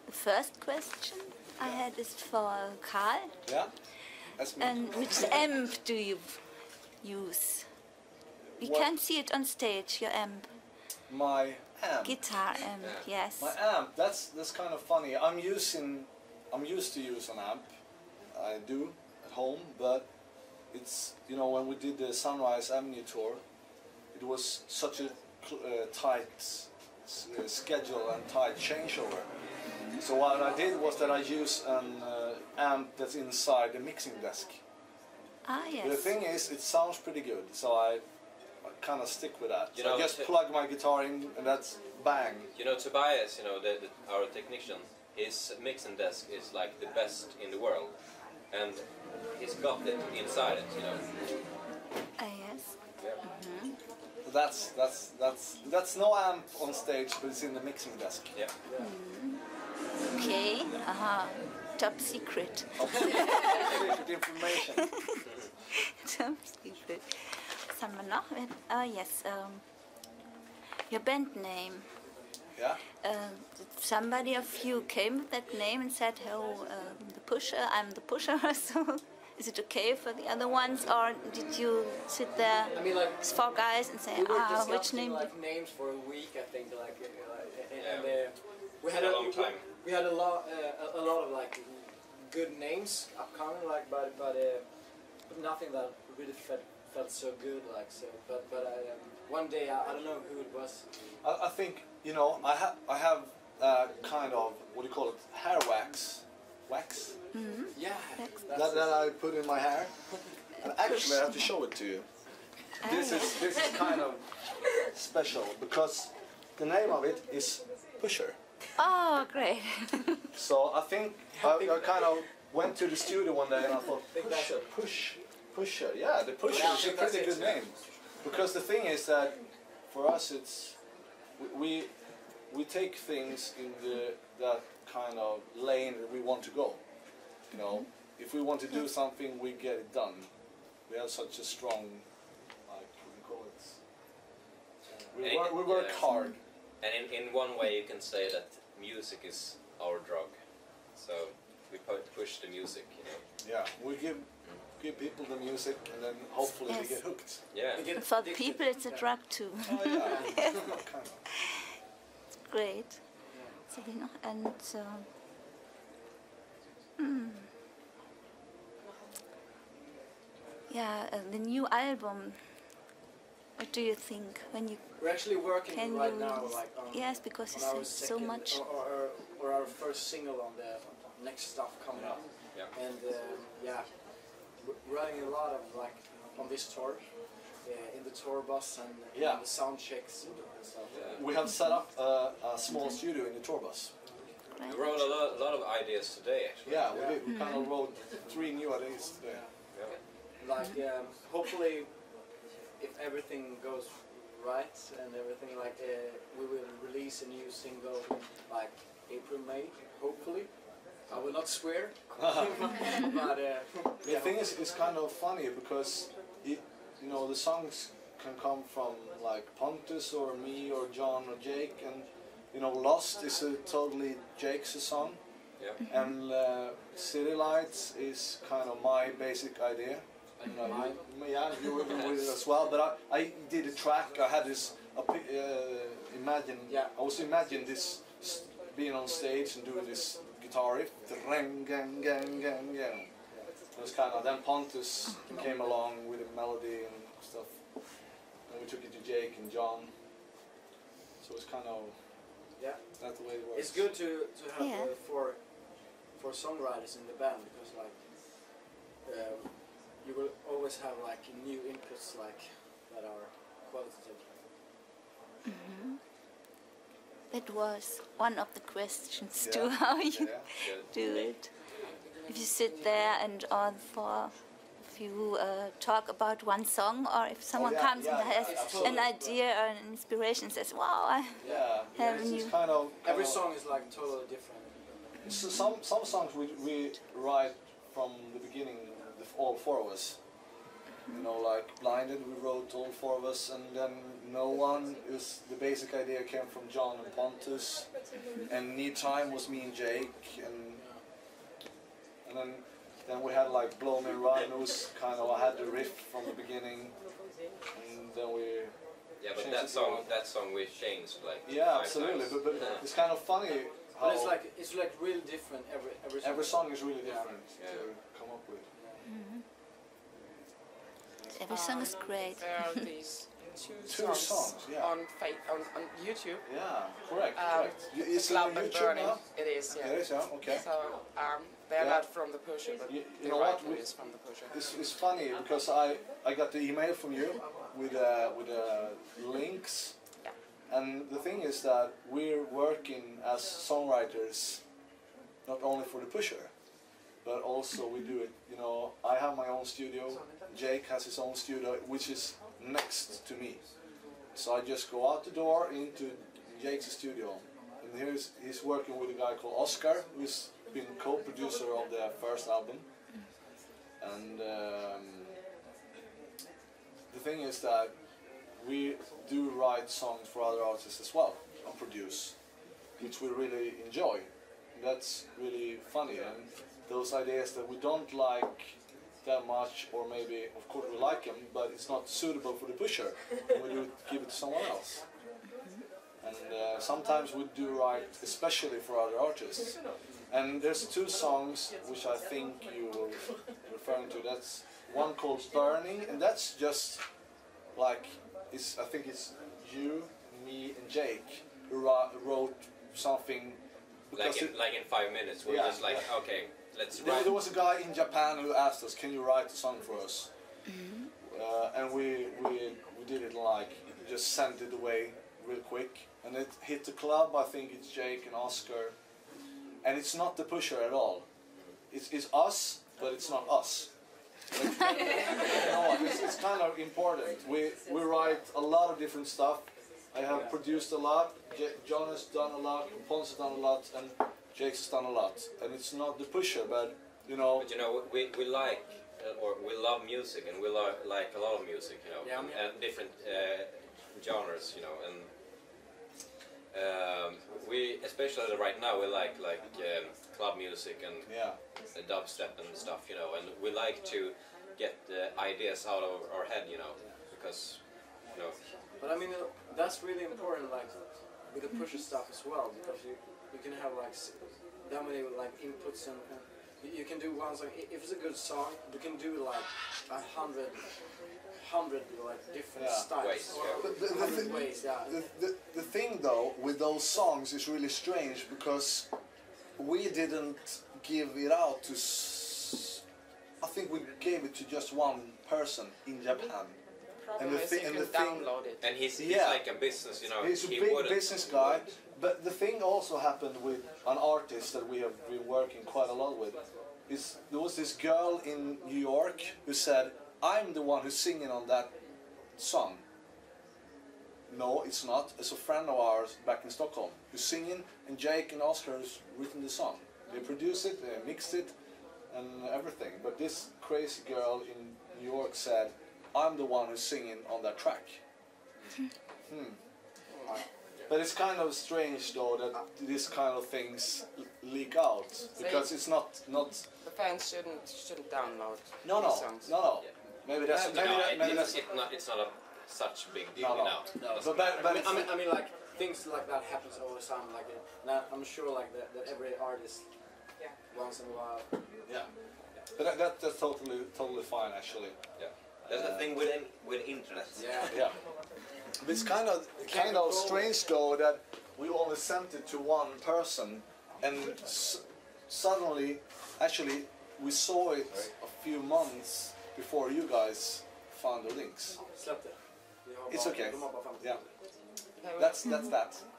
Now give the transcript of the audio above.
The first question I had is for Karl. Yeah? That's me. And which amp do you use? We can't see it on stage, your amp. My amp. Guitar amp, yes. My amp, that's kind of funny. I'm used to use an amp. I do at home, but it's, you know, when we did the Sunrise Avenue tour, it was such a tight schedule and tight changeover. So what I did was that I used an amp that's inside the mixing desk. Ah, yes. The thing is, it sounds pretty good, so I kind of stick with that. You So know, I just plug my guitar in, and that's bang. You know, Tobias, you know, our technician, his mixing desk is like the best in the world, and he's got it inside it, you know. Ah, yes. Yeah. That's no amp on stage, but it's in the mixing desk. Yeah. Okay, top secret. Secret information. Top secret. Was haben wir noch? Yes, your band name. Yeah. Somebody of you came with that name and said, "Oh, the pusher, I'm the pusher." So, is it okay for the other ones, or did you sit there I mean, like, as four guys and say, we were which name? like names for a week, I think, and we had a long time. We had a lot of like good names upcoming, like, but nothing that really felt so good, like so. But one day I don't know who it was. I think, you know, I have kind of, what do you call it, hair wax. Mm-hmm. Yeah, That I put in my hair. And actually I have to show it to you. This is kind of special because the name of it is Pusher. Oh, great. So I think I kind of went to the studio one day and I thought, Pusher. Yeah, the Pusher is a pretty good name. Because the thing is that for us it's we take things in that kind of lane that we want to go. You know, if we want to do something, we get it done. We have such a strong, like, what do you call it? We work hard. And in one way you can say that music is our drug. So we push the music, you know. Yeah, we give people the music and then hopefully they get hooked. Yeah. For the people, it's a drug too. Oh yeah, kind of. It's great. So, and yeah, the new album. What do you think when you? We're actually working right now, like on, yes, because you on said so much. Or our first single on the next stuff coming up. Yeah. And yeah, we're running a lot of like on this tour, in the tour bus and the sound checks and stuff. Yeah. We have set up a small studio in the tour bus. Right. We wrote a lot of ideas today, actually. Yeah, we did. We kind of wrote 3 new ideas today. Yeah. Like hopefully, if everything goes right and everything, like we will release a new single like April, May, hopefully. I will not swear, but the thing is, it's kind of funny because you know, the songs can come from like Pontus or me or John or Jake, and you know, Lost is a totally Jake's song, and City Lights is kind of my basic idea. Yeah, you were with it as well, but I did a track. I had this I was imagining this being on stage and doing this guitar riff, it was kind of, then Pontus came along with a melody and stuff, and we took it to Jake and John, so it's kind of, that's the way it works. it's good to have four songwriters in the band, because like you will always have like new inputs like that are qualitative. Mm-hmm. That was one of the questions too, how you do it. If you sit there and all four of you talk about one song, or if someone comes and has an idea or an inspiration and says, wow, I have a new... Kind of, every song is like totally different. So some songs we write from the beginning, all 4 of us. You know, like Blinded, we wrote all 4 of us, and then No One is the basic idea came from John and Pontus. and Need Time was me and Jake, and then we had like Blow Me Right Nose, kind of. I had the riff from the beginning, and then we. Yeah, but that song we changed like. Yeah, absolutely. But it's kind of funny how. But it's like really different every song is really different to come up with. Every song is great. There are these two songs on YouTube. Yeah, correct. It's Club on and YouTube Burning. now? It is, yeah. It is, yeah, okay. So they're not from the Pusher, but you the know what? writer is from the Pusher. It's funny because I got the email from you with links, and the thing is that we're working as songwriters not only for the Pusher, but also we do it. You know, I have my own studio. Jake has his own studio, which is next to me. So I just go out the door into Jake's studio, and he's working with a guy called Oscar, who's been co-producer of the first album. And the thing is that we do write songs for other artists as well and produce, which we really enjoy. That's really funny, and those ideas that we don't like that much, or maybe of course we like them, but it's not suitable for the Pusher, and we do give it to someone else. And sometimes we do write especially for other artists. And there's two songs which I think you were referring to. That's one called Burning, and that's just like I think it's you, me, and Jake who wrote something. Like in 5 minutes, we're just like, okay, let's write. There was a guy in Japan who asked us, "Can you write a song for us?" And we did it like just sent it away real quick, and it hit the club. I think it's Jake and Oscar, and it's not the Pusher at all. It's us, but it's not us. You know what? It's kind of important. We write a lot of different stuff. I have produced a lot. John has done a lot. Ponce has done a lot, and Jake's has done a lot. And it's not the Pusher, but you know. But you know, we like or we love music, and we like a lot of music, you know, and different genres, you know, and we especially right now we like club music and dubstep and stuff, you know, and we like to get the ideas out of our head, you know, because you know. But I mean, that's really important, like with the Pusher stuff as well, because you can have like that many like inputs and you can do one song. If it's a good song, you can do like 100 like different styles. Ways, The thing though with those songs is really strange because we didn't give it out to. I think we gave it to just one person in Japan. And the thing, download it. And he's like a business, you know. He's a big business guy. But the thing also happened with an artist that we have been working quite a lot with. There was this girl in New York who said, "I'm the one who's singing on that song." No, it's not. It's a friend of ours back in Stockholm who's singing, and Jake and Oscar has written the song. They produced it, they mixed it, and everything. But this crazy girl in New York said, "I'm the one who's singing on that track." But it's kind of strange though that these kind of things leak out because it's not. The fans shouldn't download No. Maybe that's it's not such a big deal now. But I mean, like things like that happens all the time. Like, I'm sure like that every artist once in a while. Yeah. But that's totally fine actually. Yeah. That's the thing with internet. Yeah. But it's kind of strange though that we only sent it to one person, and suddenly, actually, we saw it a few months before you guys found the links. It's okay. Yeah. That's that.